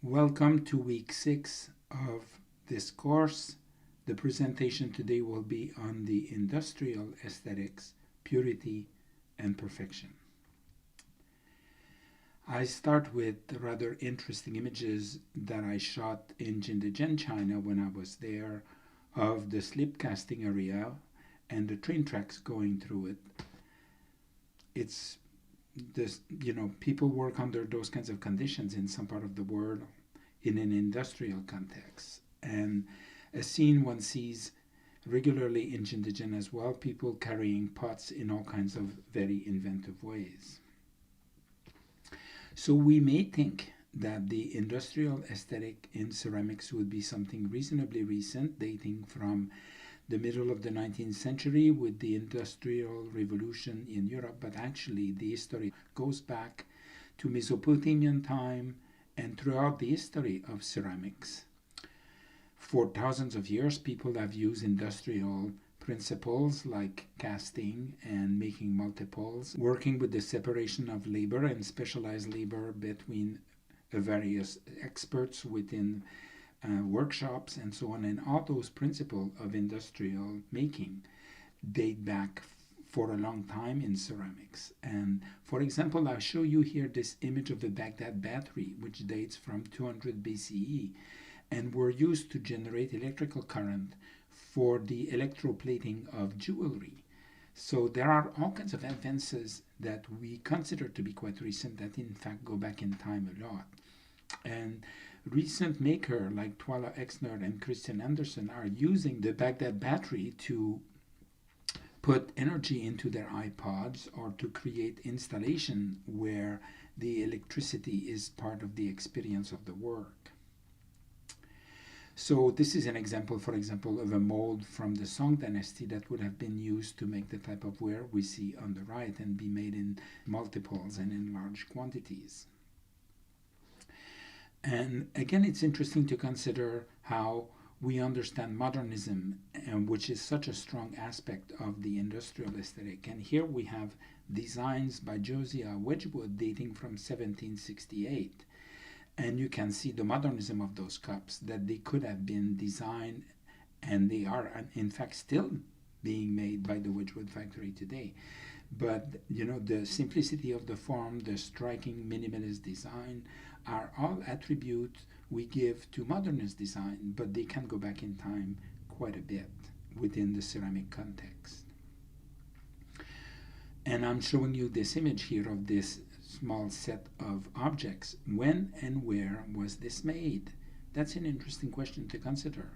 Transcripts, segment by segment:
Welcome to week 6 of this course. The presentation today will be on the industrial aesthetics, purity, and perfection. I start with rather interesting images that I shot in Jingdezhen, China when I was there of the slip casting area and the train tracks going through it. It's this, people work under those kinds of conditions in some part of the world in an industrial context. And a scene one sees regularly in Jingdezhen as well, people carrying pots in all kinds of very inventive ways. So we may think that the industrial aesthetic in ceramics would be something reasonably recent, dating from the middle of the 19th century with the Industrial Revolution in Europe, but actually the history goes back to Mesopotamian time and throughout the history of ceramics. For thousands of years, people have used industrial principles like casting and making multiples, working with the separation of labor and specialized labor between various experts within workshops and so on. And all those principles of industrial making date back for a long time in ceramics. And for example, I'll show you here this image of the Baghdad battery, which dates from 200 BCE and were used to generate electrical current for the electroplating of jewelry. So there are all kinds of advances that we consider to be quite recent that in fact go back in time a lot. And recent makers like Twyla Exner and Christian Anderson are using the Baghdad battery to put energy into their iPods or to create installation where the electricity is part of the experience of the work. So this is an example, for example, of a mold from the Song dynasty that would have been used to make the type of ware we see on the right and be made in multiples and in large quantities. And again, it's interesting to consider how we understand modernism, which is such a strong aspect of the industrial aesthetic. And here we have designs by Josiah Wedgwood dating from 1768. And you can see the modernism of those cups, that they could have been designed, and they are in fact still being made by the Wedgwood factory today. But the simplicity of the form, the striking minimalist design are all attributes we give to modernist design, but they can go back in time quite a bit within the ceramic context. And I'm showing you this image here of this small set of objects. When and where was this made? That's an interesting question to consider.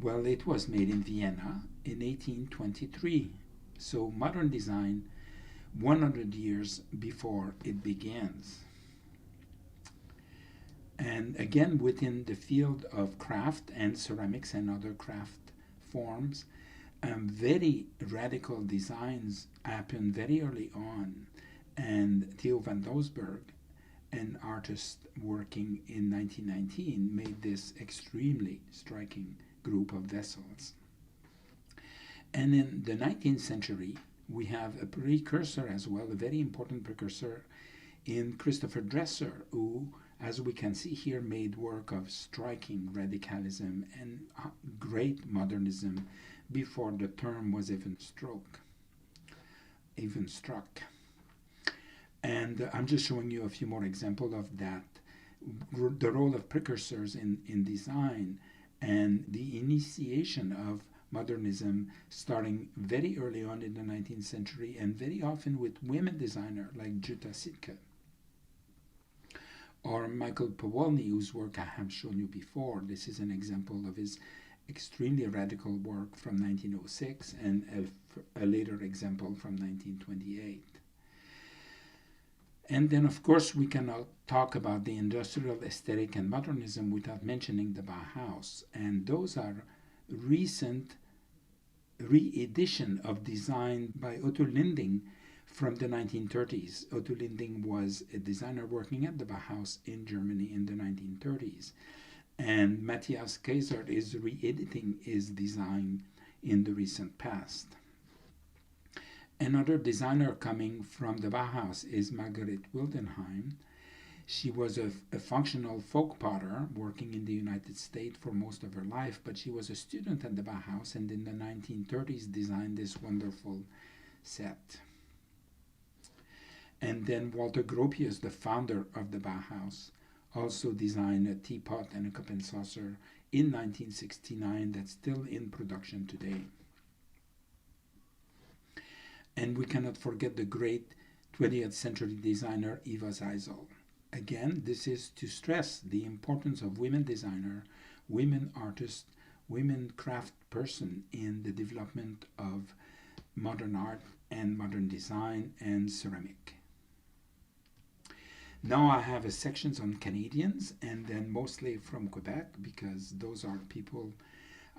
Well, it was made in Vienna in 1823. So modern design 100 years before it begins. And again, within the field of craft and ceramics and other craft forms, very radical designs happened very early on. And Theo van Doesburg, an artist working in 1919, made this extremely striking group of vessels. And in the 19th century, we have a precursor as well, a very important precursor in Christopher Dresser, who, as we can see here, made work of striking radicalism and great modernism before the term was even struck. And I'm just showing you a few more examples of that, the role of precursors in design and the initiation of modernism starting very early on in the 19th century and very often with women designers like Jutta Sittke or Michael Powolny, whose work I have shown you before. This is an example of his extremely radical work from 1906 and a later example from 1928. And then, of course, we cannot talk about the industrial aesthetic and modernism without mentioning the Bauhaus. And those are recent re-edition of design by Otto Linding from the 1930s. Otto Linding was a designer working at the Bauhaus in Germany in the 1930s. And Matthias Kaiser is re-editing his design in the recent past. Another designer coming from the Bauhaus is Margaret Wildenheim, She was a functional folk potter working in the United States for most of her life, but she was a student at the Bauhaus and in the 1930s designed this wonderful set. And then Walter Gropius, the founder of the Bauhaus, also designed a teapot and a cup and saucer in 1969 that's still in production today. And we cannot forget the great 20th century designer Eva Zeisel. Again, this is to stress the importance of women designer, women artists, women craft person in the development of modern art and modern design and ceramic. Now I have a sections on Canadians and then mostly from Quebec because those are people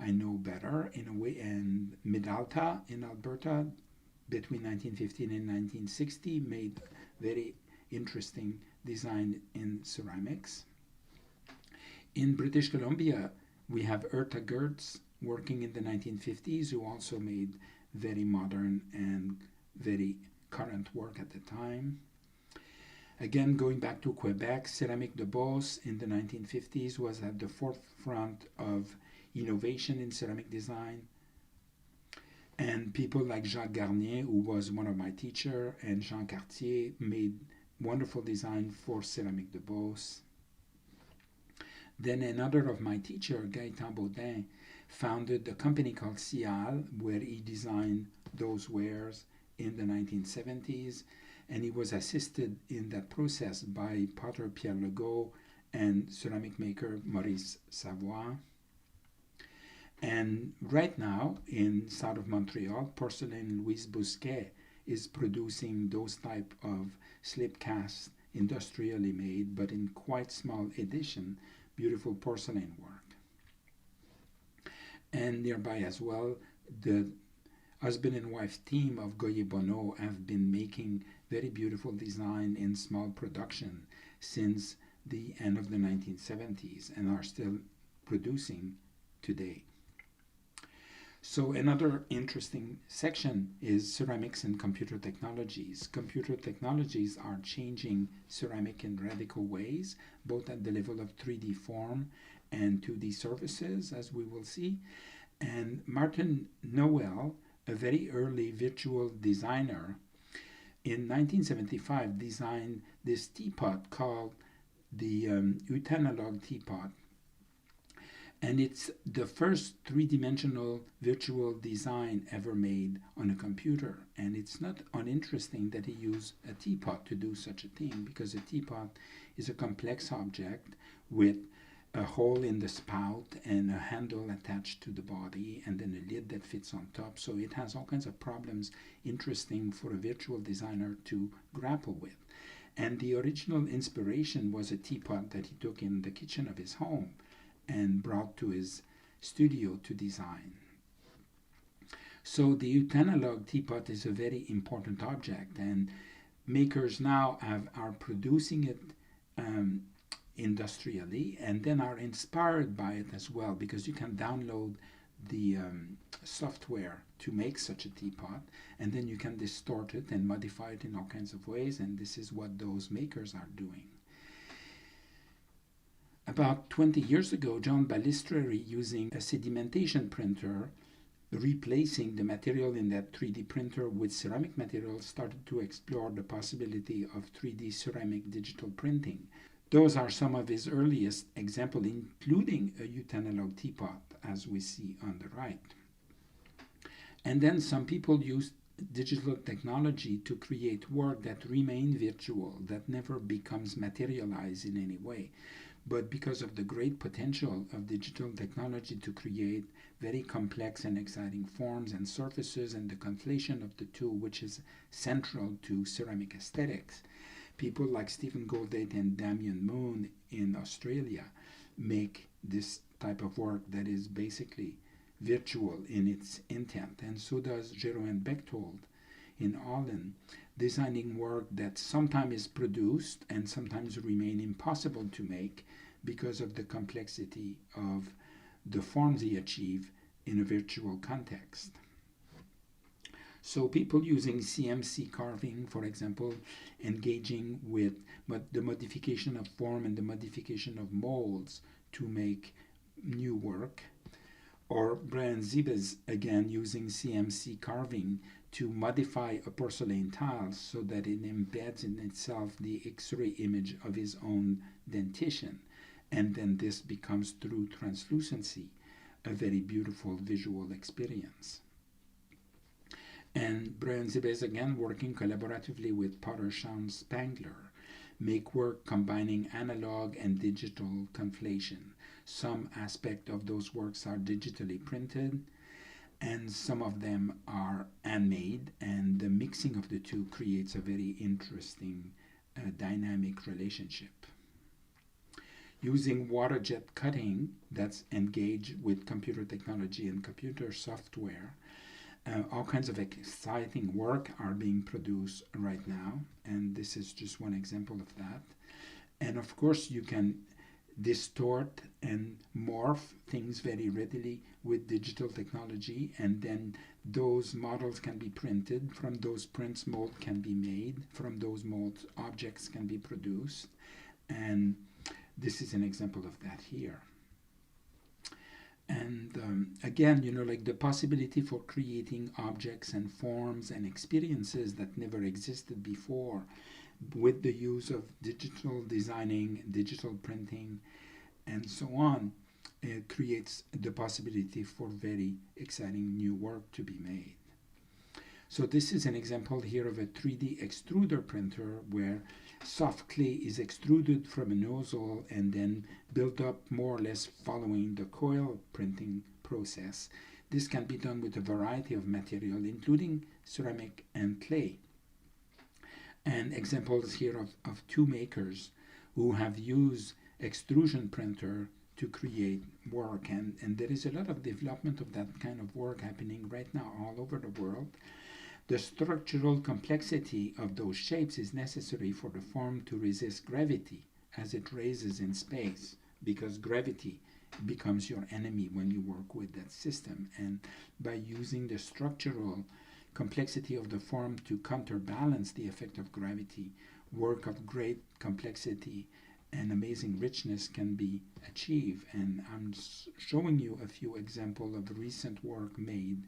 I know better in a way, and Mid-Alta in Alberta between 1915 and 1960 made very interesting design in ceramics. In British Columbia, we have Herta Gertz working in the 1950s who also made very modern and very current work at the time. Again, going back to Quebec, Céramique de Beauce in the 1950s was at the forefront of innovation in ceramic design. And people like Jacques Garnier, who was one of my teachers, and Jean Cartier made wonderful design for Céramique de Beauce. Then another of my teachers, Gaëtan Baudin, founded a company called Cial, where he designed those wares in the 1970s, and he was assisted in that process by potter Pierre Legault and ceramic maker Maurice Savoie. And right now, in south of Montreal, Porcelain Louise Bousquet is producing those type of slip casts, industrially made, but in quite small edition, beautiful porcelain work. And nearby as well, the husband and wife team of Goyer Bonneau have been making very beautiful design in small production since the end of the 1970s and are still producing today. So another interesting section is ceramics and computer technologies. Computer technologies are changing ceramic in radical ways, both at the level of 3D form and 2D surfaces, as we will see. And Martin Noel, a very early virtual designer, in 1975 designed this teapot called the Utanalog teapot. And it's the first three-dimensional virtual design ever made on a computer. And it's not uninteresting that he used a teapot to do such a thing, because a teapot is a complex object with a hole in the spout and a handle attached to the body and then a lid that fits on top. So it has all kinds of problems interesting for a virtual designer to grapple with. And the original inspiration was a teapot that he took in the kitchen of his home and brought to his studio to design. So the Utanalog teapot is a very important object, and makers now are producing it industrially and then are inspired by it as well, because you can download the software to make such a teapot, and then you can distort it and modify it in all kinds of ways, and this is what those makers are doing. About 20 years ago, John Balistreri, using a sedimentation printer, replacing the material in that 3D printer with ceramic material, started to explore the possibility of 3D ceramic digital printing. Those are some of his earliest examples, including a Utanalog teapot, as we see on the right. And then some people used digital technology to create work that remain virtual, that never becomes materialized in any way. But because of the great potential of digital technology to create very complex and exciting forms and surfaces, and the conflation of the two, which is central to ceramic aesthetics, people like Stephen Goldthwait and Damien Moon in Australia make this type of work that is basically virtual in its intent. And so does Jeroen Bechtold in Holland, designing work that sometimes is produced and sometimes remain impossible to make because of the complexity of the forms he achieved in a virtual context. So people using CMC carving, for example, engaging with the modification of form and the modification of molds to make new work. Or Brian Zibes, again, using CMC carving to modify a porcelain tile so that it embeds in itself the X-ray image of his own dentition. And then this becomes, through translucency, a very beautiful visual experience. And Brian Zibes, again, working collaboratively with Potter Sean Spangler, make work combining analog and digital conflation. Some aspect of those works are digitally printed, and some of them are handmade, and the mixing of the two creates a very interesting dynamic relationship. Using water jet cutting that's engaged with computer technology and computer software, all kinds of exciting work are being produced right now, and this is just one example of that. And of course, you can distort and morph things very readily with digital technology, and then those models can be printed. From those prints, mold can be made. From those molds, objects can be produced. And this is an example of that here. And again, like the possibility for creating objects and forms and experiences that never existed before with the use of digital designing, digital printing, and so on, it creates the possibility for very exciting new work to be made. So this is an example here of a 3D extruder printer where soft clay is extruded from a nozzle and then built up more or less following the coil printing process. This can be done with a variety of material, including ceramic and clay. And examples here of two makers who have used extrusion printer to create work. And there is a lot of development of that kind of work happening right now all over the world. The structural complexity of those shapes is necessary for the form to resist gravity as it raises in space, because gravity becomes your enemy when you work with that system. And by using the structural complexity of the form to counterbalance the effect of gravity, work of great complexity and amazing richness can be achieved. And I'm showing you a few examples of recent work made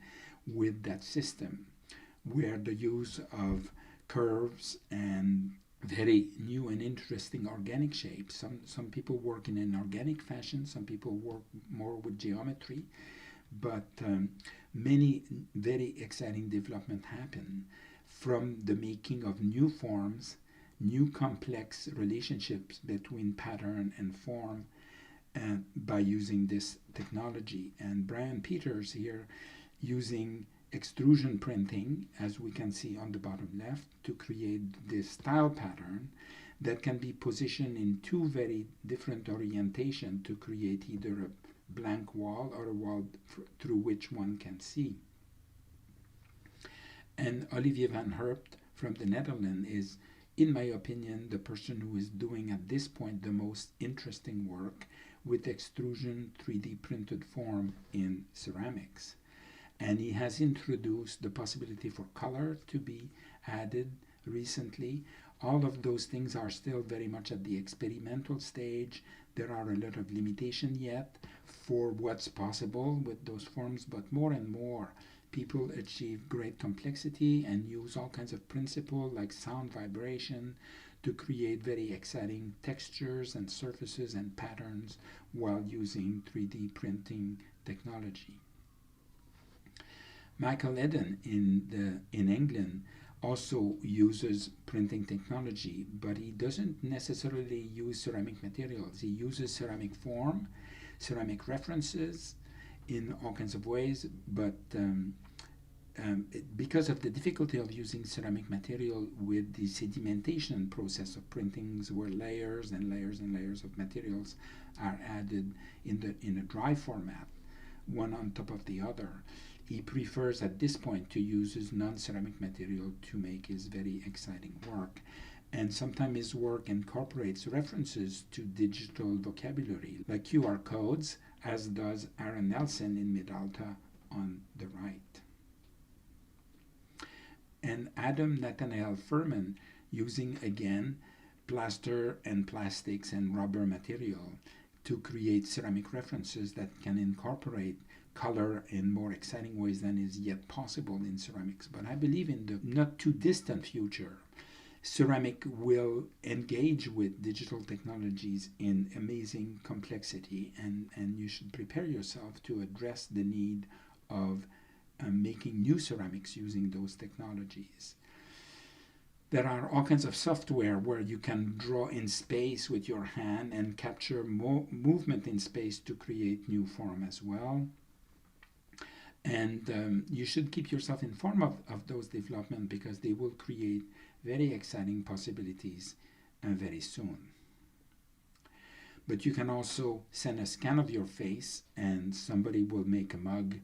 with that system, where the use of curves and very new and interesting organic shapes. Some people work in an organic fashion, some people work more with geometry, but many very exciting development happen from the making of new forms, new complex relationships between pattern and form by using this technology. And Brian Peters here using extrusion printing, as we can see on the bottom left, to create this tile pattern that can be positioned in two very different orientations to create either a blank wall or a wall through which one can see. And Olivier van Herpt from the Netherlands is, in my opinion, the person who is doing at this point the most interesting work with extrusion 3D printed form in ceramics. And he has introduced the possibility for color to be added recently. All of those things are still very much at the experimental stage. There are a lot of limitations yet for what's possible with those forms, but more and more people achieve great complexity and use all kinds of principles like sound vibration to create very exciting textures and surfaces and patterns while using 3D printing technology. Michael Eden in England also uses printing technology, but he doesn't necessarily use ceramic materials. He uses ceramic form, ceramic references in all kinds of ways, but because of the difficulty of using ceramic material with the sedimentation process of printings, where layers and layers and layers of materials are added in a dry format, one on top of the other, he prefers at this point to use his non-ceramic material to make his very exciting work. And sometimes his work incorporates references to digital vocabulary, like QR codes, as does Aaron Nelson in Midalta on the right. and Adam Nathaniel Furman, using again plaster and plastics and rubber material to create ceramic references that can incorporate color in more exciting ways than is yet possible in ceramics. But I believe in the not too distant future, ceramic will engage with digital technologies in amazing complexity, and you should prepare yourself to address the need of making new ceramics using those technologies. There are all kinds of software where you can draw in space with your hand and capture movement in space to create new form as well. And you should keep yourself informed of those developments, because they will create very exciting possibilities very soon. But you can also send a scan of your face, and somebody will make a mug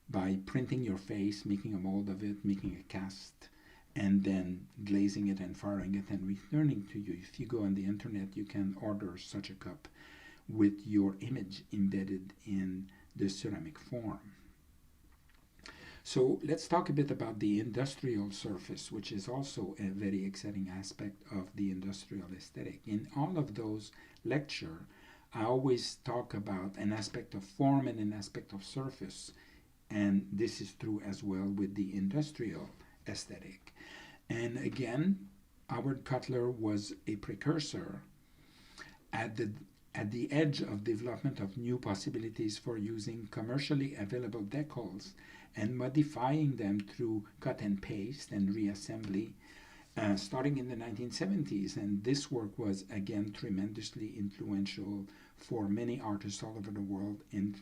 by printing your face, making a mold of it, making a cast, and then glazing it and firing it and returning to you. If you go on the internet, you can order such a cup with your image embedded in the ceramic form. So let's talk a bit about the industrial surface, which is also a very exciting aspect of the industrial aesthetic. In all of those lectures, I always talk about an aspect of form and an aspect of surface, and this is true as well with the industrial aesthetic. And again, Howard Cutler was a precursor at the edge of development of new possibilities for using commercially available decals and modifying them through cut and paste and reassembly, starting in the 1970s. And this work was again tremendously influential for many artists all over the world in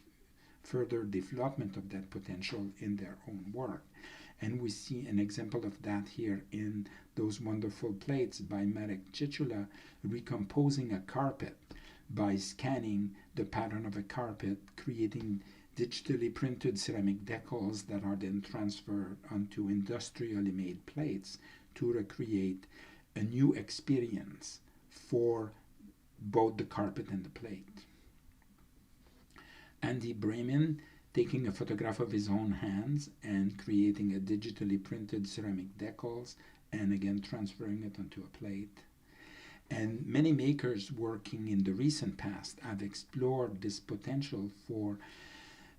further development of that potential in their own work. And we see an example of that here in those wonderful plates by Marek Cicula, recomposing a carpet by scanning the pattern of a carpet, creating digitally printed ceramic decals that are then transferred onto industrially made plates to recreate a new experience for both the carpet and the plate. Andy Bremen taking a photograph of his own hands and creating a digitally printed ceramic decals and again transferring it onto a plate. And many makers working in the recent past have explored this potential for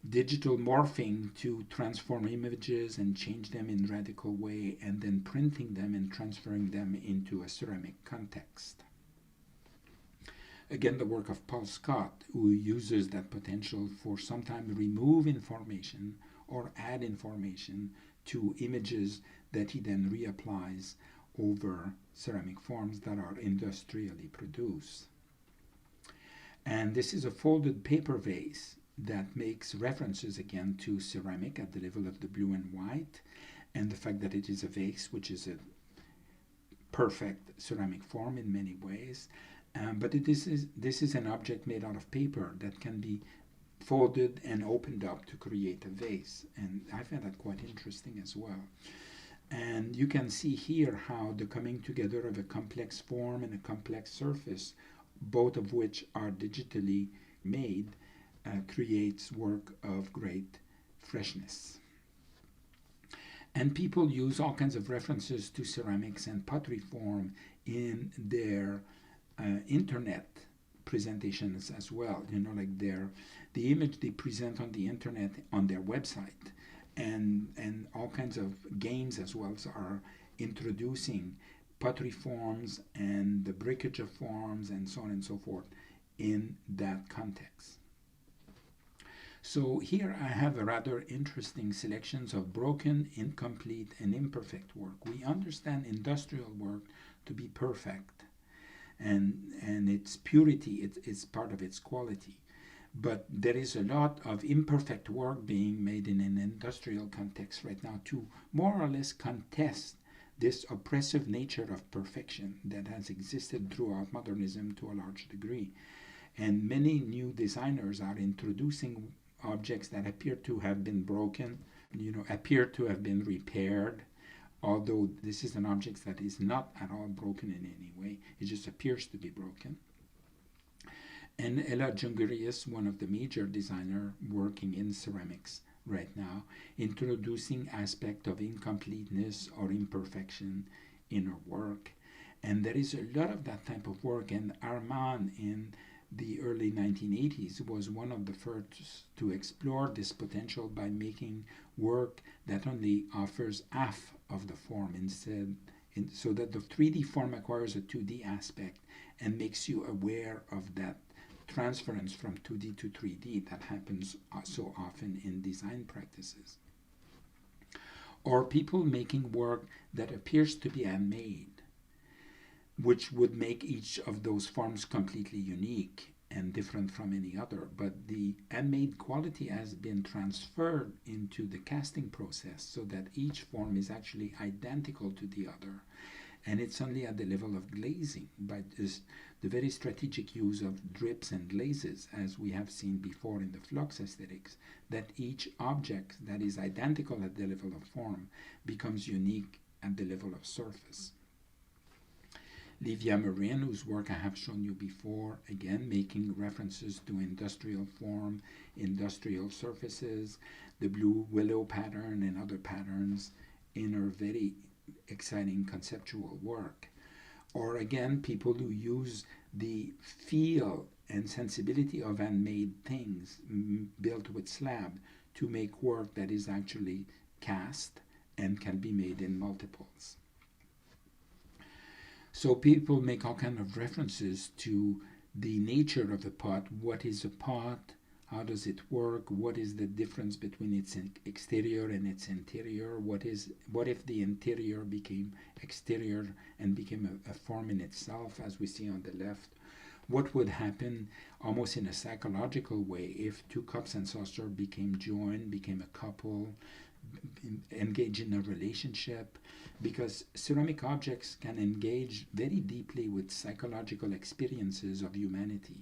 digital morphing to transform images and change them in radical way, and then printing them and transferring them into a ceramic context. Again, the work of Paul Scott, who uses that potential for sometimes remove information or add information to images that he then reapplies over ceramic forms that are industrially produced. And this is a folded paper vase that makes references again to ceramic at the level of the blue and white, and the fact that it is a vase, which is a perfect ceramic form in many ways. But this is an object made out of paper that can be folded and opened up to create a vase, and I find that quite interesting as well. And you can see here how the coming together of a complex form and a complex surface, both of which are digitally made, creates work of great freshness. And people use all kinds of references to ceramics and pottery form in their internet presentations as well. You know, like the image they present on the internet on their website, and all kinds of games as well are introducing pottery forms and the breakage of forms and so on and so forth in that context. So here I have a rather interesting selections of broken, incomplete, and imperfect work. We understand industrial work to be perfect, and its purity is part of its quality. But there is a lot of imperfect work being made in an industrial context right now to more or less contest this oppressive nature of perfection that has existed throughout modernism to a large degree. And many new designers are introducing objects that appear to have been broken, appear to have been repaired, although this is an object that is not at all broken in any way. It just appears to be broken. And Ella Jungerius, one of the major designers working in ceramics, right now, introducing aspect of incompleteness or imperfection in our work. And there is a lot of that type of work, and Armand in the early 1980s was one of the first to explore this potential by making work that only offers half of the form so that the 3D form acquires a 2D aspect and makes you aware of that transference from 2D to 3D that happens so often in design practices. Or people making work that appears to be handmade, which would make each of those forms completely unique and different from any other. But the handmade quality has been transferred into the casting process so that each form is actually identical to the other. And it's only at the level of glazing, by the very strategic use of drips and glazes, as we have seen before in the flux aesthetics, that each object that is identical at the level of form becomes unique at the level of surface. Livia Marin, whose work I have shown you before, again making references to industrial form, industrial surfaces, the blue willow pattern and other patterns in her very exciting conceptual work. Or again, people who use the feel and sensibility of handmade things built with slab to make work that is actually cast and can be made in multiples. So people make all kinds of references to the nature of a pot. What is a pot? How does it work? What is the difference between its exterior and its interior? What if the interior became exterior and became a form in itself, as we see on the left? What would happen almost in a psychological way if two cups and saucer became joined, became a couple, engage in a relationship? Because ceramic objects can engage very deeply with psychological experiences of humanity.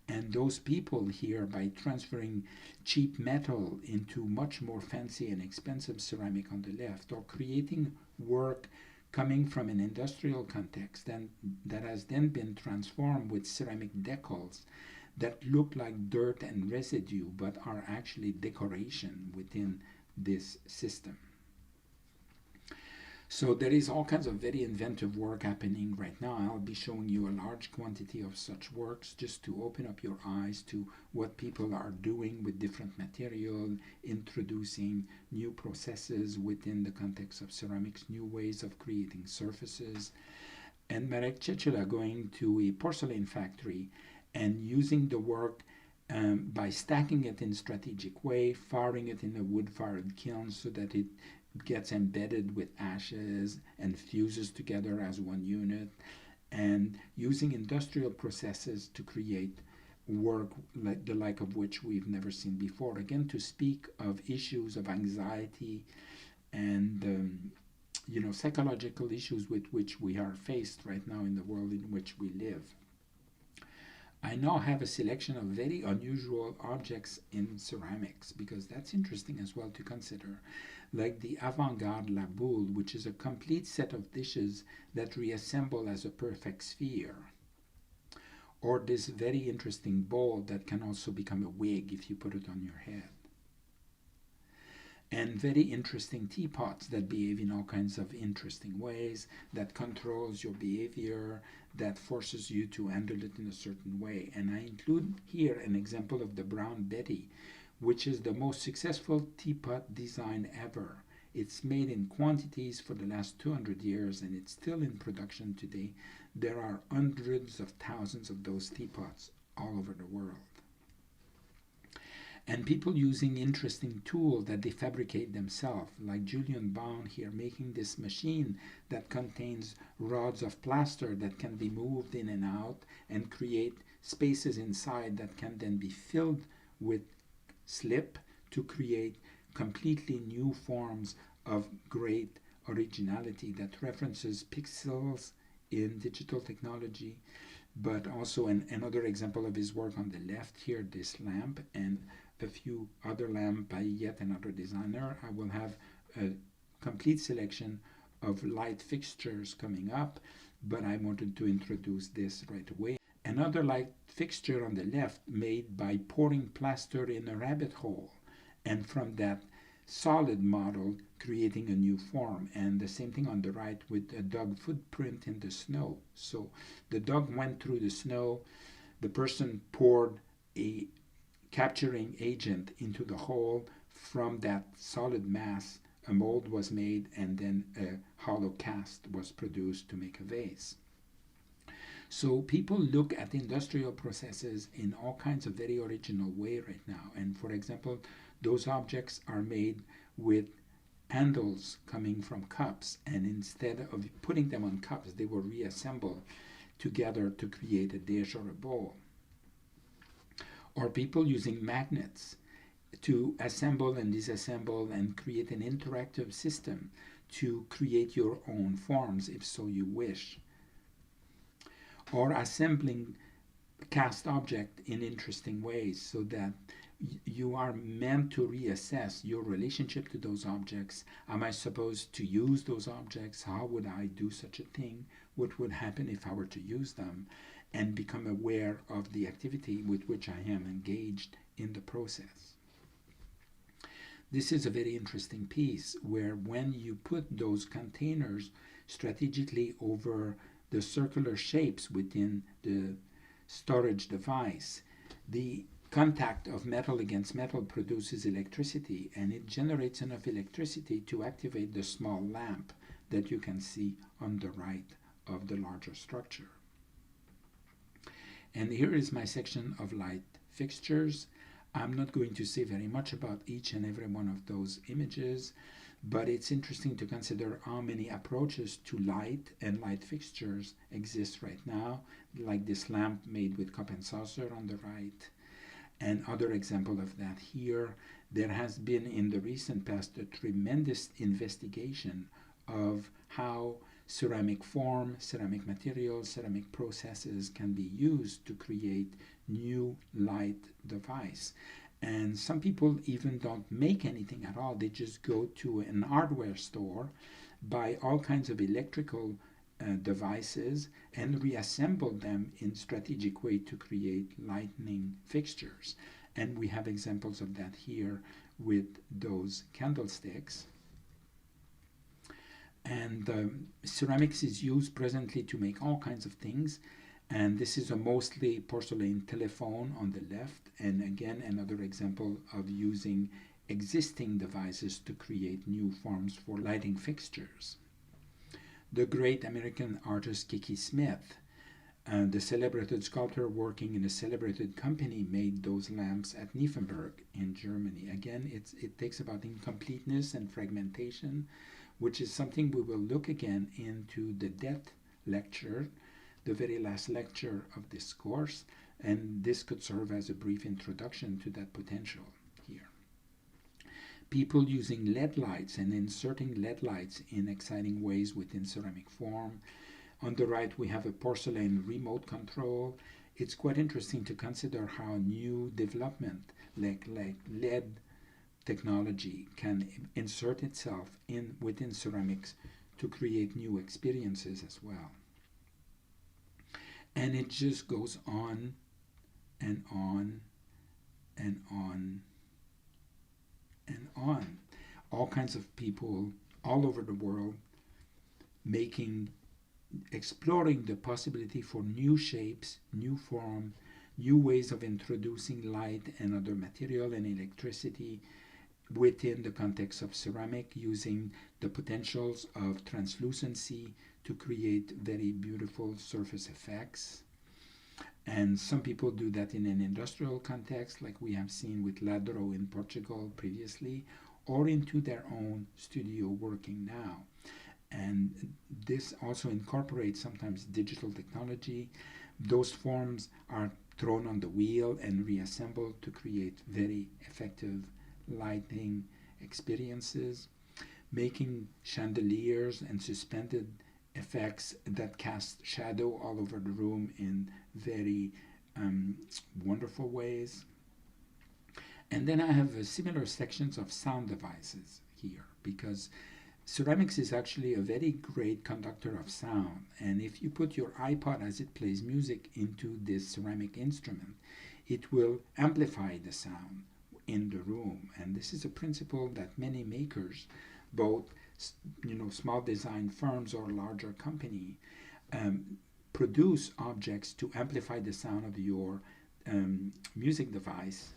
And those people here, by transferring cheap metal into much more fancy and expensive ceramic on the left, or creating work coming from an industrial context that has then been transformed with ceramic decals that look like dirt and residue but are actually decoration within this system. So there is all kinds of very inventive work happening right now. I'll be showing you a large quantity of such works just to open up your eyes to what people are doing with different material, introducing new processes within the context of ceramics, new ways of creating surfaces. And Marek Ciechola going to a porcelain factory and using the work by stacking it in a strategic way, firing it in a wood-fired kiln so that it gets embedded with ashes and fuses together as one unit, and using industrial processes to create work like the like of which we've never seen before. Again, to speak of issues of anxiety and psychological issues with which we are faced right now in the world in which we live. I now have a selection of very unusual objects in ceramics, because that's interesting as well to consider, like the avant-garde La Boule, which is a complete set of dishes that reassemble as a perfect sphere, or this very interesting bowl that can also become a wig if you put it on your head, and very interesting teapots that behave in all kinds of interesting ways, that controls your behavior, that forces you to handle it in a certain way. And I include here an example of the Brown Betty, which is the most successful teapot design ever. It's made in quantities for the last 200 years and it's still in production today. There are hundreds of thousands of those teapots all over the world. And people using interesting tools that they fabricate themselves, like Julian Bond here making this machine that contains rods of plaster that can be moved in and out and create spaces inside that can then be filled with slip to create completely new forms of great originality that references pixels in digital technology. But also another example of his work on the left here, this lamp, and a few other lamps by yet another designer. I will have a complete selection of light fixtures coming up, but I wanted to introduce this right away. Another light fixture on the left made by pouring plaster in a rabbit hole and from that solid model creating a new form. And the same thing on the right with a dog footprint in the snow. So the dog went through the snow, the person poured a capturing agent into the hole. From that solid mass, a mold was made, and then a hollow cast was produced to make a vase. So people look at industrial processes in all kinds of very original way right now. And for example, those objects are made with handles coming from cups, and instead of putting them on cups, they were reassembled together to create a dish or a bowl. Or people using magnets to assemble and disassemble and create an interactive system to create your own forms if so you wish. Or assembling cast object in interesting ways so that you are meant to reassess your relationship to those objects. Am I supposed to use those objects? How would I do such a thing? What would happen if I were to use them? And become aware of the activity with which I am engaged in the process. This is a very interesting piece where when you put those containers strategically over the circular shapes within the storage device, the contact of metal against metal produces electricity, and it generates enough electricity to activate the small lamp that you can see on the right of the larger structure. And here is my section of light fixtures. I'm not going to say very much about each and every one of those images, but it's interesting to consider how many approaches to light and light fixtures exist right now, like this lamp made with cup and saucer on the right, and other example of that here. There has been in the recent past a tremendous investigation of how ceramic form, ceramic materials, ceramic processes can be used to create new light device. And some people even don't make anything at all. They just go to an hardware store, buy all kinds of electrical devices, and reassemble them in strategic way to create lightning fixtures. And we have examples of that here with those candlesticks. And ceramics is used presently to make all kinds of things. And this is a mostly porcelain telephone on the left. And again, another example of using existing devices to create new forms for lighting fixtures. The great American artist Kiki Smith, the celebrated sculptor working in a celebrated company, made those lamps at Nymphenburg in Germany. Again, it takes about incompleteness and fragmentation, which is something we will look again into the depth lecture, the very last lecture of this course, and this could serve as a brief introduction to that potential here. People using LED lights and inserting LED lights in exciting ways within ceramic form. On the right, we have a porcelain remote control. It's quite interesting to consider how new development like LED technology can insert itself within ceramics to create new experiences as well. And it just goes on and on and on and on. All kinds of people all over the world exploring the possibility for new shapes, new form, new ways of introducing light and other material and electricity within the context of ceramic, using the potentials of translucency to create very beautiful surface effects. And some people do that in an industrial context, like we have seen with Ladro in Portugal previously, or into their own studio working now. And this also incorporates sometimes digital technology. Those forms are thrown on the wheel and reassembled to create very effective lighting experiences, making chandeliers and suspended effects that cast shadow all over the room in very wonderful ways. And then I have similar sections of sound devices here, because ceramics is actually a very great conductor of sound. And if you put your iPod as it plays music into this ceramic instrument, it will amplify the sound in the room. And this is a principle that many makers, both small design firms or larger company, um, produce objects to amplify the sound of your music device,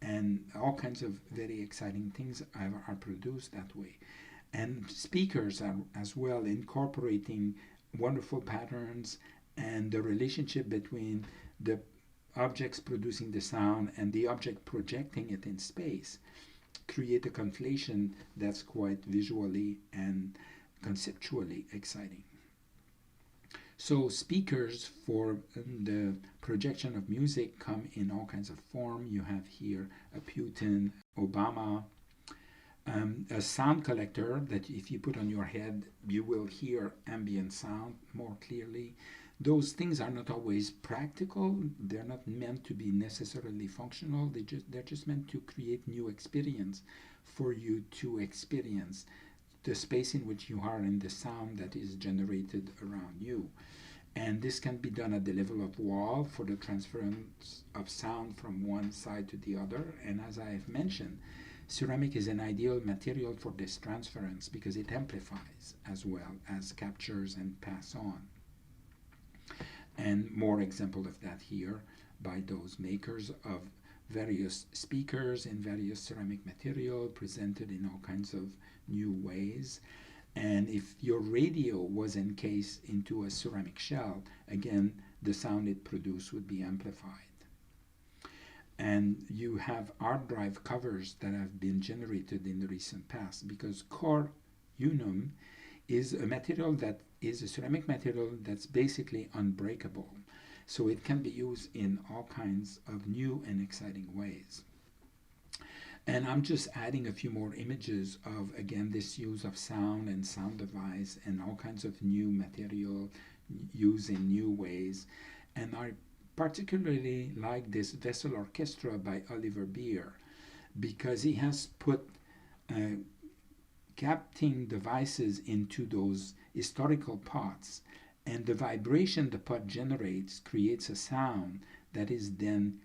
and all kinds of very exciting things are produced that way. And speakers are as well, incorporating wonderful patterns and the relationship between the objects producing the sound and the object projecting it in space create a conflation that's quite visually and conceptually exciting. So speakers for the projection of music come in all kinds of form. You have here a Putin, Obama, a sound collector that if you put on your head, you will hear ambient sound more clearly. Those things are not always practical. They're not meant to be necessarily functional. They're just meant to create new experience for you to experience the space in which you are and the sound that is generated around you. And this can be done at the level of wall for the transference of sound from one side to the other. And as I have mentioned, ceramic is an ideal material for this transference because it amplifies as well as captures and pass on. And more example of that here by those makers of various speakers in various ceramic material presented in all kinds of new ways. And if your radio was encased into a ceramic shell, again, the sound it produced would be amplified. And you have hard drive covers that have been generated in the recent past because core unum is a material that is a ceramic material that's basically unbreakable. So it can be used in all kinds of new and exciting ways. And I'm just adding a few more images of, again, this use of sound and sound device and all kinds of new material used in new ways. And I particularly like this Vessel Orchestra by Oliver Beer because he has put capting devices into those historical pots, and the vibration the pot generates creates a sound that is then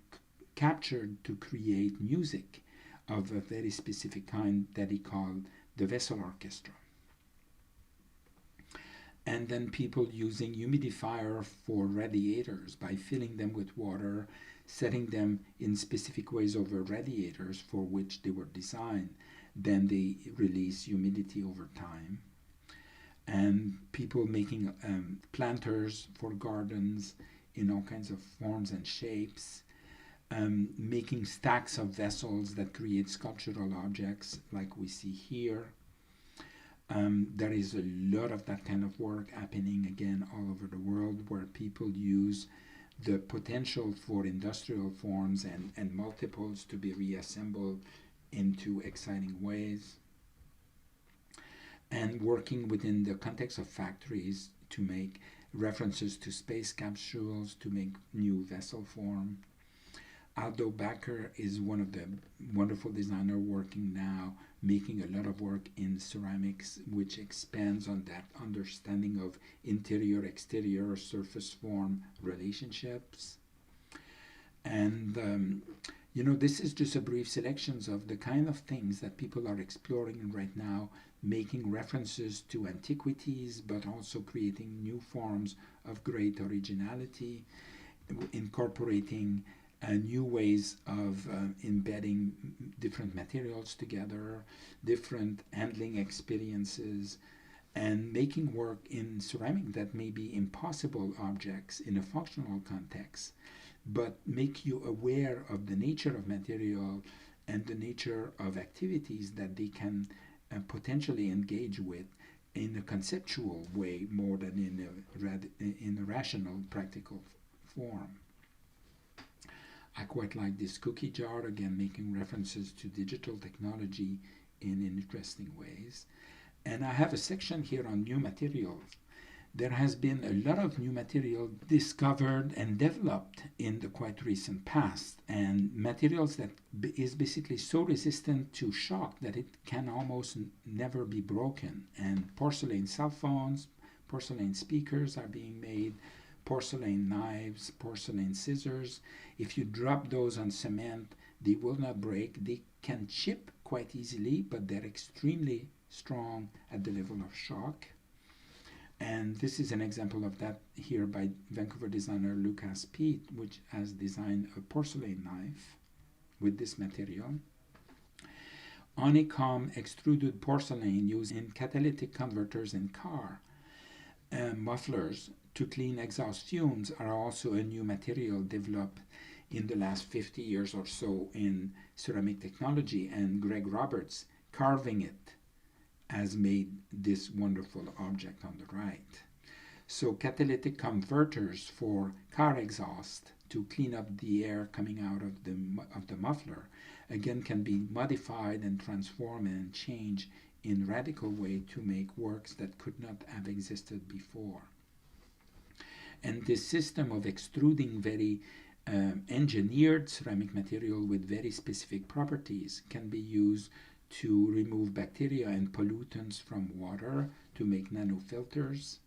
captured to create music of a very specific kind that he called the Vessel Orchestra. And then people using humidifier for radiators by filling them with water, setting them in specific ways over radiators for which they were designed. Then they release humidity over time. And people making planters for gardens in all kinds of forms and shapes. Making stacks of vessels that create sculptural objects like we see here. There is a lot of that kind of work happening again all over the world where people use the potential for industrial forms and multiples to be reassembled into exciting ways. And working within the context of factories to make references to space capsules to make new vessel form. Aldo Backer is one of the wonderful designers working now, making a lot of work in ceramics, which expands on that understanding of interior-exterior surface form relationships. And this is just a brief selections of the kind of things that people are exploring right now, making references to antiquities, but also creating new forms of great originality, incorporating new ways of embedding different materials together, different handling experiences, and making work in ceramic that may be impossible objects in a functional context, but make you aware of the nature of material and the nature of activities that they can potentially engage with in a conceptual way more than in a rational, practical form. I quite like this cookie jar, again making references to digital technology in interesting ways. And I have a section here on new materials. There has been a lot of new material discovered and developed in the quite recent past, and materials that is basically so resistant to shock that it can almost never be broken. And porcelain cell phones, porcelain speakers are being made, porcelain knives, porcelain scissors. If you drop those on cement, They will not break. They can chip quite easily, but they're extremely strong at the level of shock. And this is an example of that here by Vancouver designer Lucas Peet, which has designed a porcelain knife with this material. Honeycomb extruded porcelain used in catalytic converters in car mufflers to clean exhaust fumes are also a new material developed in the last 50 years or so in ceramic technology, and Greg Roberts, carving it, has made this wonderful object on the right. So catalytic converters for car exhaust to clean up the air coming out of the muffler again can be modified and transformed and changed in radical way to make works that could not have existed before. And this system of extruding very engineered ceramic material with very specific properties can be used to remove bacteria and pollutants from water, to make nanofilters.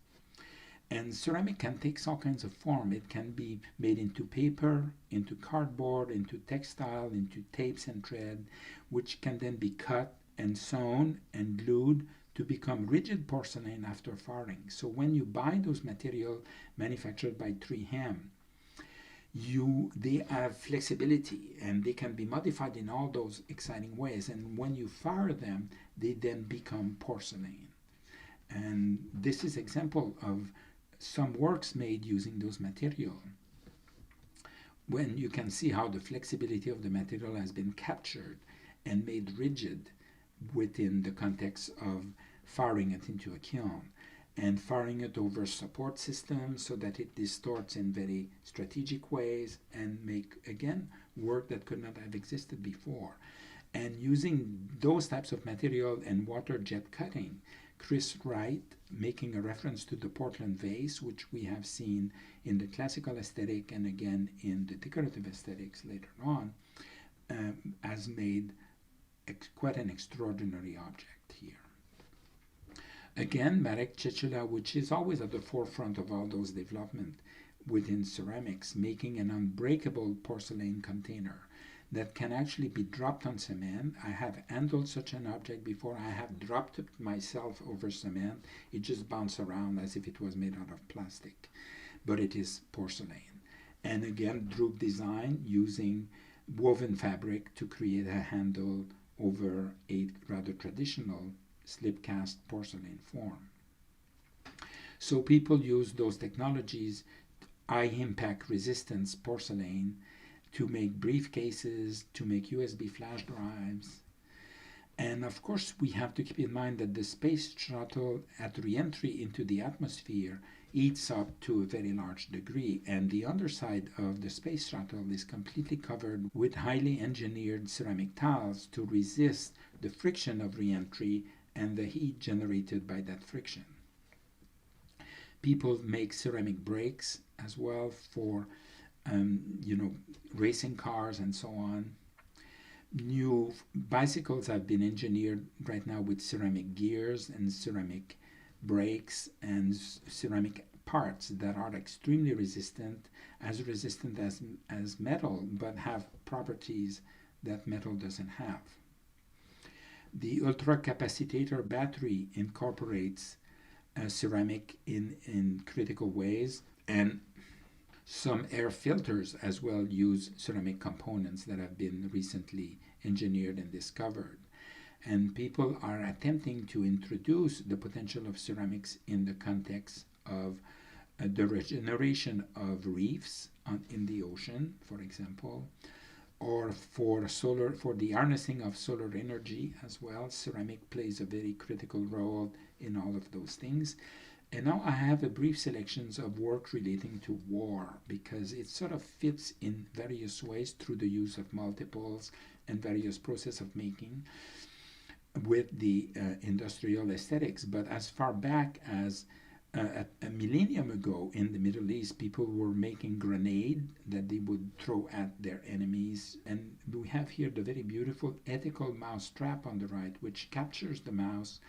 And ceramic can take all kinds of form. It can be made into paper, into cardboard, into textile, into tapes and thread, which can then be cut and sewn and glued to become rigid porcelain after firing. So when you buy those materials manufactured by 3M, they have flexibility and they can be modified in all those exciting ways. And when you fire them, they then become porcelain. And this is example of some works made using those materials. When you can see how the flexibility of the material has been captured and made rigid within the context of firing it into a kiln and firing it over support systems so that it distorts in very strategic ways and make, again, work that could not have existed before. And using those types of material and water jet cutting, Chris Wright, making a reference to the Portland vase, which we have seen in the classical aesthetic and again in the decorative aesthetics later on, has made quite an extraordinary object here. Again, Marek Cieśla, which is always at the forefront of all those development within ceramics, making an unbreakable porcelain container that can actually be dropped on cement. I have handled such an object before. I have dropped it myself over cement. It just bounced around as if it was made out of plastic, but it is porcelain. And again, droop design using woven fabric to create a handle over a rather traditional slip cast porcelain form. So people use those technologies, high impact resistance porcelain, to make briefcases, to make USB flash drives. And of course, we have to keep in mind that the space shuttle at re-entry into the atmosphere eats up to a very large degree, and the underside of the space shuttle is completely covered with highly engineered ceramic tiles to resist the friction of re-entry and the heat generated by that friction. People make ceramic brakes as well for racing cars and so on. New bicycles have been engineered right now with ceramic gears and ceramic brakes and ceramic parts that are extremely resistant as metal, but have properties that metal doesn't have. The ultracapacitor battery incorporates ceramic in critical ways, and some air filters as well use ceramic components that have been recently engineered and discovered. And people are attempting to introduce the potential of ceramics in the context of the regeneration of reefs in the ocean, for example, or for the harnessing of solar energy as well. Ceramic plays a very critical role in all of those things. And now I have a brief selections of work relating to war, because it sort of fits in various ways through the use of multiples and various process of making with the industrial aesthetics. But as far back as a millennium ago in the Middle East, people were making grenade that they would throw at their enemies. And we have here the very beautiful ethical mouse trap on the right, which captures the mouse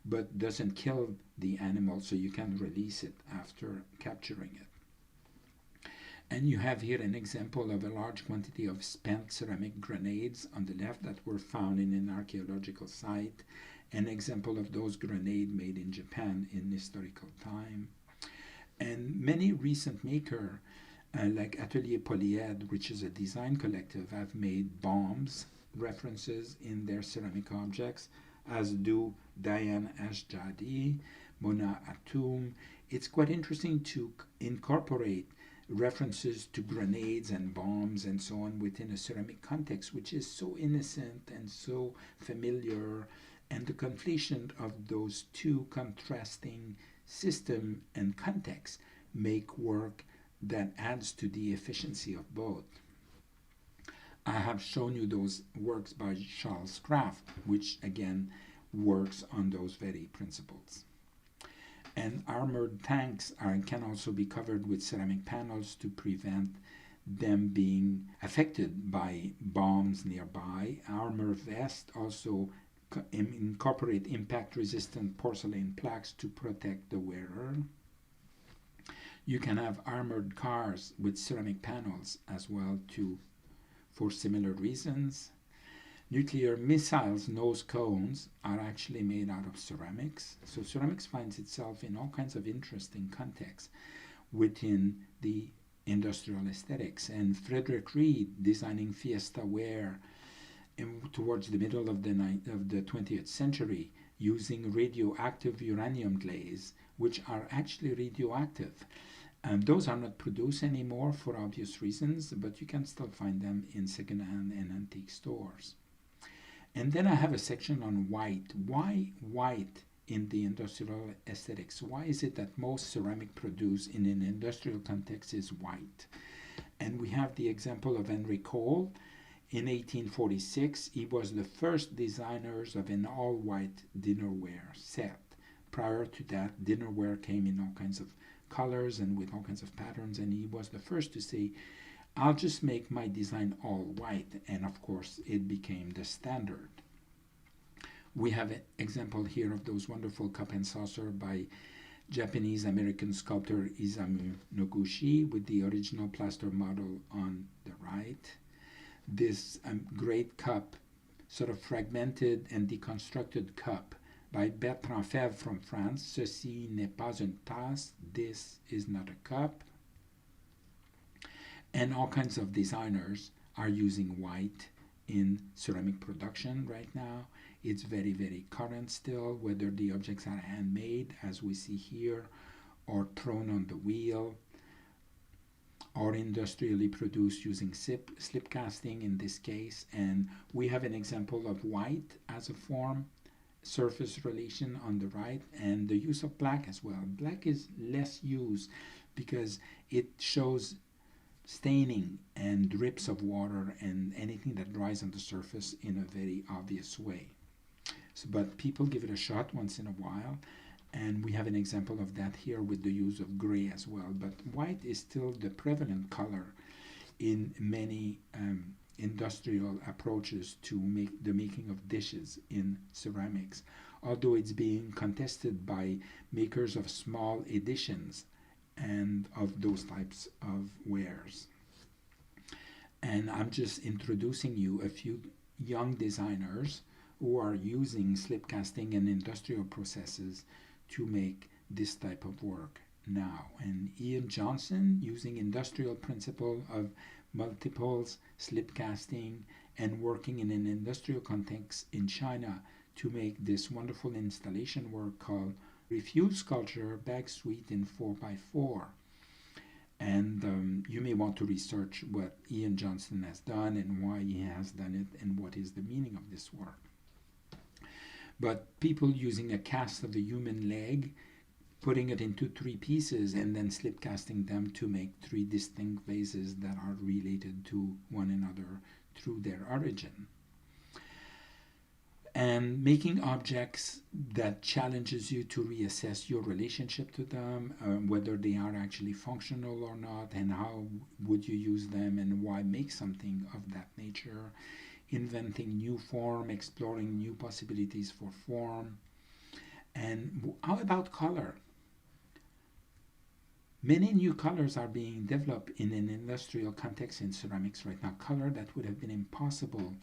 but doesn't kill the animal, so you can release it after capturing it. And you have here an example of a large quantity of spent ceramic grenades on the left that were found in an archaeological site. An example of those grenades made in Japan in historical time. And many recent makers, like Atelier Polyèdre, which is a design collective, have made bombs references in their ceramic objects, as do Diane Ashjadi, Mona Atoum. It's quite interesting to incorporate references to grenades and bombs and so on within a ceramic context, which is so innocent and so familiar, and the conflation of those two contrasting system and context make work that adds to the efficiency of both. I have shown you those works by Charles Craft, which again works on those very principles. And armored tanks can also be covered with ceramic panels to prevent them being affected by bombs nearby. Armor vests also incorporate impact-resistant porcelain plaques to protect the wearer. You can have armored cars with ceramic panels as well for similar reasons. Nuclear missiles nose cones are actually made out of ceramics. So ceramics finds itself in all kinds of interesting contexts within the industrial aesthetics. And Frederick Reed, designing Fiesta ware towards the middle of the 20th century, using radioactive uranium glaze, which are actually radioactive. Those are not produced anymore for obvious reasons, but you can still find them in second-hand and antique stores. And then I have a section on white. Why white in the industrial aesthetics? Why is it that most ceramic produced in an industrial context is white? And we have the example of Henry Cole. In 1846, he was the first designer of an all-white dinnerware set. Prior to that, dinnerware came in all kinds of colors and with all kinds of patterns, and he was the first to say, I'll just make my design all white, and of course it became the standard. We have an example here of those wonderful cup and saucer by Japanese-American sculptor Isamu Noguchi with the original plaster model on the right. This great cup, sort of fragmented and deconstructed cup by Bertrand Fèvre from France. Ceci n'est pas une tasse, this is not a cup. And all kinds of designers are using white in ceramic production right now. It's very, very current still, whether the objects are handmade, as we see here, or thrown on the wheel, or industrially produced using slip casting in this case. And we have an example of white as a form, surface relation on the right, and the use of black as well. Black is less used because it shows staining and drips of water and anything that dries on the surface in a very obvious way. So, but people give it a shot once in a while, and we have an example of that here with the use of gray as well. But white is still the prevalent color in many industrial approaches to make the making of dishes in ceramics, although it's being contested by makers of small editions and of those types of wares. And I'm just introducing you a few young designers who are using slip casting and industrial processes to make this type of work now. And Ian Johnson, using industrial principle of multiples, slip casting, and working in an industrial context in China to make this wonderful installation work called Refuse Sculpture Bag Suite in 4x4. And you may want to research what Ian Johnson has done and why he has done it and what is the meaning of this work. But people using a cast of a human leg, putting it into 3 pieces and then slip casting them to make 3 distinct vases that are related to one another through their origin. And making objects that challenges you to reassess your relationship to them, whether they are actually functional or not, and how would you use them and why make something of that nature. Inventing new form, exploring new possibilities for form. And how about color? Many new colors are being developed in an industrial context in ceramics right now. Color that would have been impossible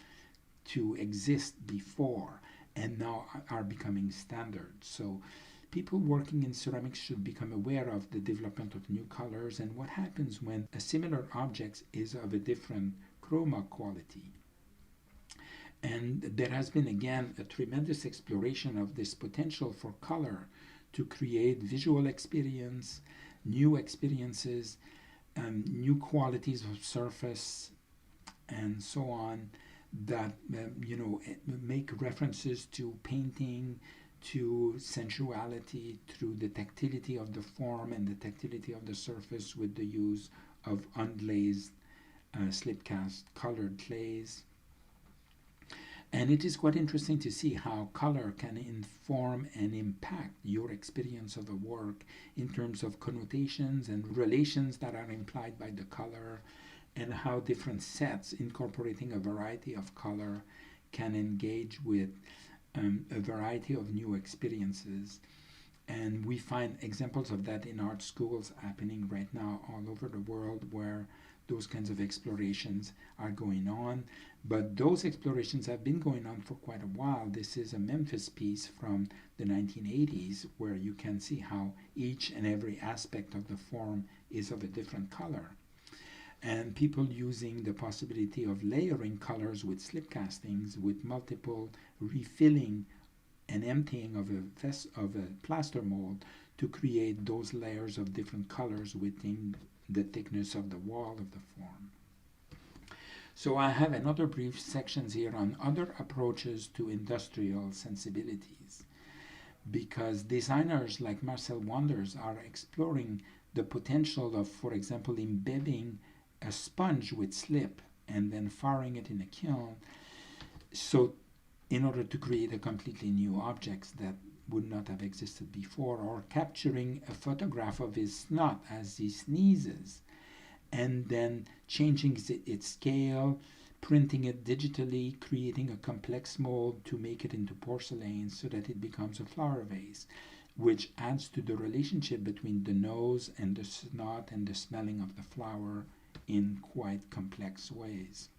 to exist before and now are becoming standard. So people working in ceramics should become aware of the development of new colors and what happens when a similar object is of a different chroma quality. And there has been, again, a tremendous exploration of this potential for color to create visual experience, new experiences, new qualities of surface, and so on, that make references to painting, to sensuality, through the tactility of the form and the tactility of the surface with the use of unglazed slip cast colored clays. And it is quite interesting to see how color can inform and impact your experience of a work in terms of connotations and relations that are implied by the color, and how different sets incorporating a variety of color can engage with a variety of new experiences. And we find examples of that in art schools happening right now all over the world, where those kinds of explorations are going on. But those explorations have been going on for quite a while. This is a Memphis piece from the 1980s, where you can see how each and every aspect of the form is of a different color. And people using the possibility of layering colors with slip castings, with multiple refilling and emptying of a plaster mold to create those layers of different colors within the thickness of the wall of the form. So I have another brief sections here on other approaches to industrial sensibilities, because designers like Marcel Wanders are exploring the potential of, for example, embedding a sponge with slip and then firing it in a kiln, so in order to create a completely new object that would not have existed before, or capturing a photograph of his snot as he sneezes and then changing its scale, printing it digitally, creating a complex mold to make it into porcelain so that it becomes a flower vase, which adds to the relationship between the nose and the snot and the smelling of the flower in quite complex ways.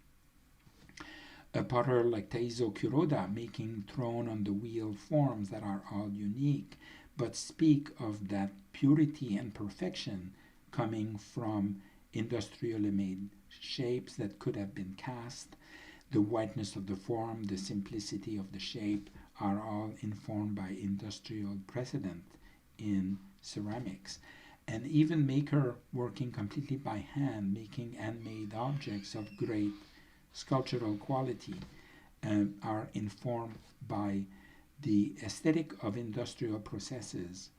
A potter like Taizo Kuroda making throne on the wheel forms that are all unique, but speak of that purity and perfection coming from industrially made shapes that could have been cast. The whiteness of the form, the simplicity of the shape are all informed by industrial precedent in ceramics. And even maker working completely by hand, making handmade objects of great sculptural quality, are informed by the aesthetic of industrial processes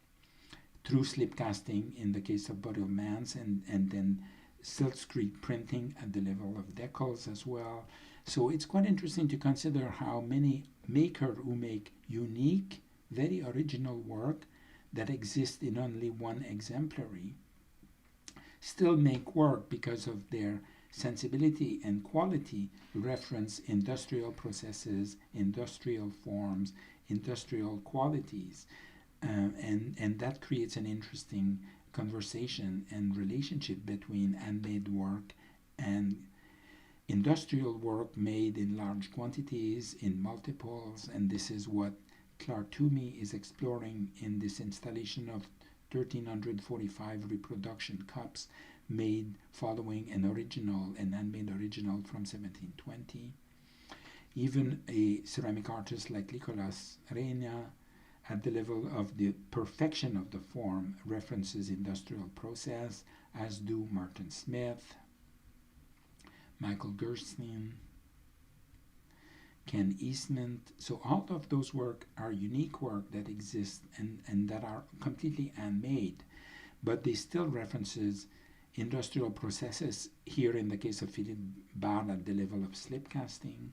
through slip casting in the case of Bodil-Mans, and then silkscreen printing at the level of decals as well. So it's quite interesting to consider how many makers who make unique, very original work that exist in only one exemplary still make work because of their sensibility and quality reference industrial processes, industrial forms, industrial qualities, and that creates an interesting conversation and relationship between handmade work and industrial work made in large quantities, in multiples, and this is what Clark Toomey is exploring in this installation of 1,345 reproduction cups made following an handmade original from 1720. Even a ceramic artist like Nicolas Reina, at the level of the perfection of the form, references industrial process, as do Martin Smith, Michael Gerstein, Ken Eastman. So all of those work are unique work that exist and that are completely handmade, but they still references industrial processes, here in the case of Philippe Bard at the level of slip casting,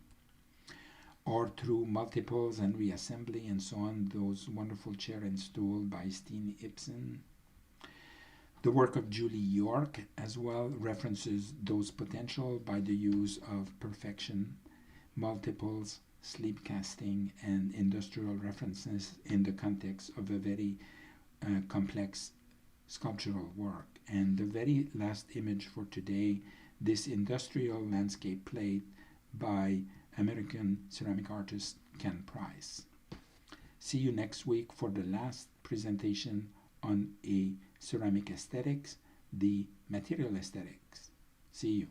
or through multiples and reassembly and so on, those wonderful chair and stool by Steen Ibsen. The work of Julie York as well references those potential by the use of perfection, multiples, slip casting, and industrial references in the context of a very complex sculptural work. And the very last image for today, this industrial landscape plate by American ceramic artist Ken Price. See you next week for the last presentation on a ceramic aesthetics, the material aesthetics. See you.